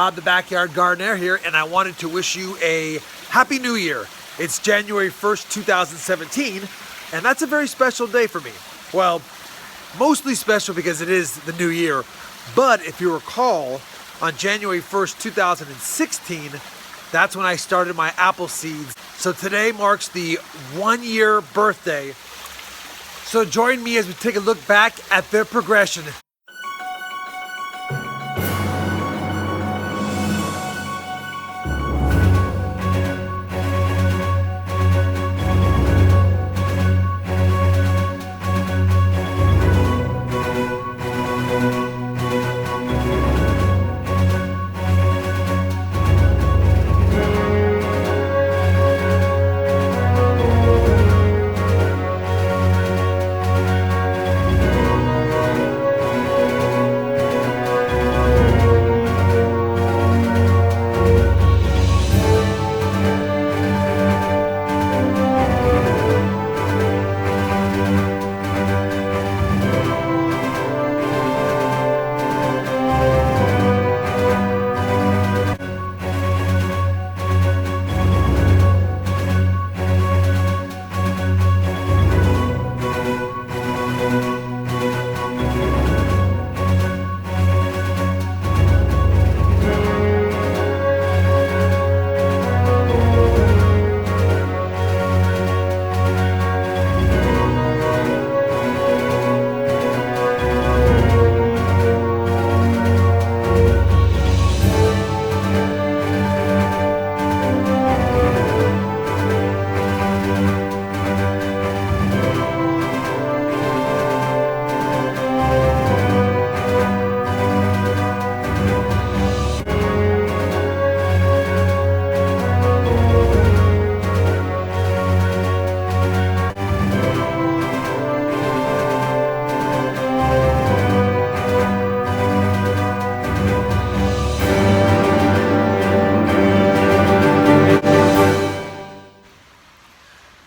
Rob the Backyard Gardener here, and I wanted to wish you a Happy New Year. It's January 1st, 2017, and that's a very special day for me. Well, mostly special because it is the new year, but if you recall, on January 1st, 2016, that's when I started my apple seeds. So today marks the 1-year birthday. So join me as we take a look back at their progression.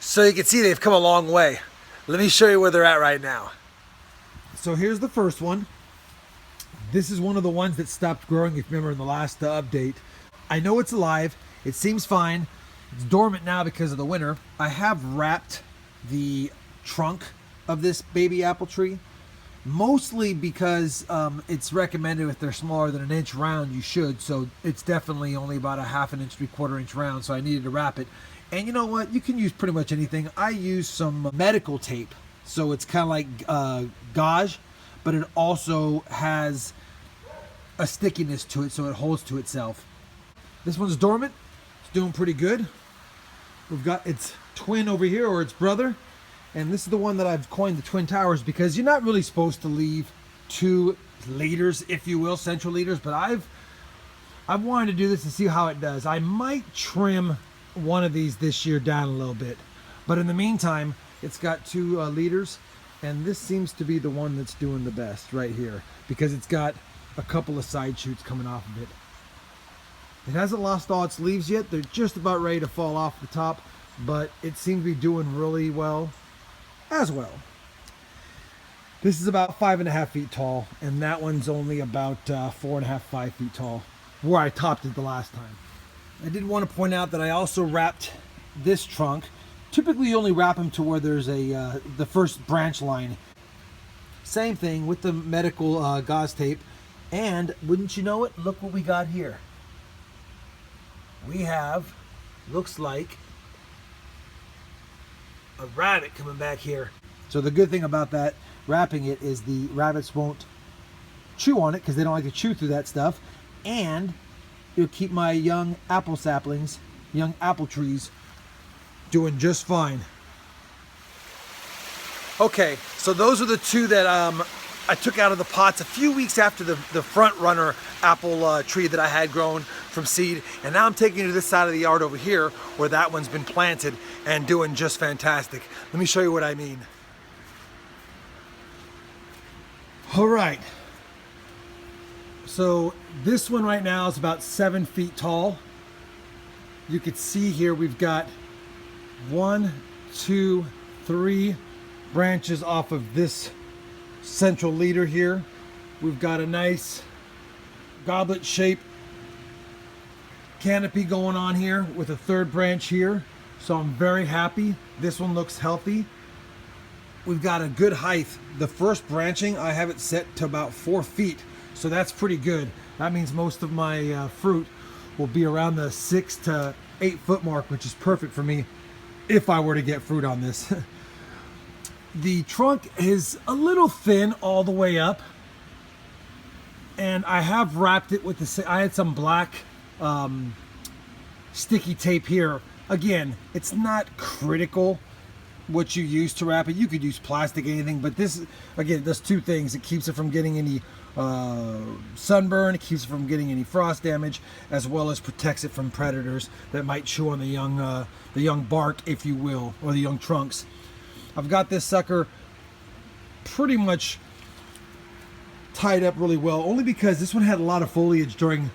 So you can see they've come a long way. Let me show you where they're at right now. So here's the first one. This is one of the ones that stopped growing, if you remember in the last update. I know it's alive. It seems fine. It's dormant now because of the winter. I have wrapped the trunk of this baby apple tree, mostly because it's recommended if they're smaller than 1 inch round, you should. So it's definitely only about a 1/2 inch, 3/4 inch round. So I needed to wrap it. And you know what? You can use pretty much anything. I use some medical tape. So it's kind of like gauze, but it also has a stickiness to it so it holds to itself. This one's dormant. It's doing pretty good. We've got its twin over here, or its brother. And this is the one that I've coined the Twin Towers, because you're not really supposed to leave 2 leaders, if you will, central leaders. But I've wanted to do this and see how it does. I might trim one of these this year down a little bit, but in the meantime, it's got 2 leaders, and this seems to be the one that's doing the best right here, because it's got a couple of side shoots coming off of it. It hasn't lost all its leaves yet. They're just about ready to fall off the top, but it seems to be doing really well as well. This is about 5.5 feet tall, and that one's only about 4.5, 5 feet tall, where I topped it the last time. I did want to point out that I also wrapped this trunk. Typically you only wrap them to where there's a the first branch line. Same thing with the medical gauze tape. And wouldn't you know it, look what we got here. We have, looks like, a rabbit coming back here. So the good thing about that, wrapping it, is the rabbits won't chew on it, because they don't like to chew through that stuff. And it'll keep my young apple saplings, young apple trees, doing just fine. Okay, so those are the 2 that I took out of the pots a few weeks after the front runner apple tree that I had grown from seed. And now I'm taking it to this side of the yard over here, where that one's been planted and doing just fantastic. Let me show you what I mean. All right. So this one right now is about 7 feet tall. You can see here we've got 1, 2, 3 branches off of this central leader here. We've got a nice goblet shape canopy going on here with a third branch here. So I'm very happy. This one looks healthy. We've got a good height. The first branching, I have it set to about 4 feet. So that's pretty good. That means most of my fruit will be around the 6 to 8 foot mark, which is perfect for me if I were to get fruit on this. The trunk is a little thin all the way up, and I have wrapped it with I had some black sticky tape here. Again, it's not critical what you use to wrap it. You could use plastic, anything, but this, again, it does two things. It keeps it from getting any sunburn, it keeps it from getting any frost damage, as well as protects it from predators that might chew on the young bark, if you will, or the young trunks. I've got this sucker pretty much tied up really well, only because this one had a lot of foliage during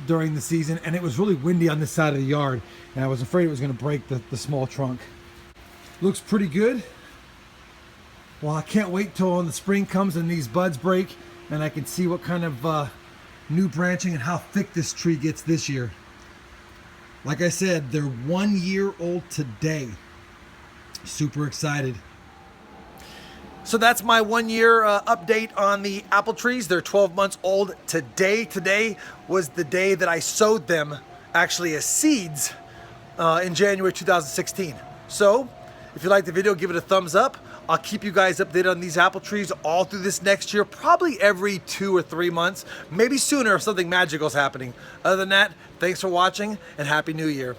the season, and it was really windy on this side of the yard, and I was afraid it was going to break the small trunk. Looks pretty good. Well, I can't wait till when the spring comes and these buds break and I can see what kind of new branching and how thick this tree gets this year. Like I said, they're 1 year old today. Super excited. So that's my 1 year update on the apple trees. They're 12 months old today. Today was the day that I sowed them actually as seeds in January 2016. So if you liked the video, give it a thumbs up. I'll keep you guys updated on these apple trees all through this next year, probably every 2 or 3 months, maybe sooner if something magical is happening. Other than that, thanks for watching and Happy New Year.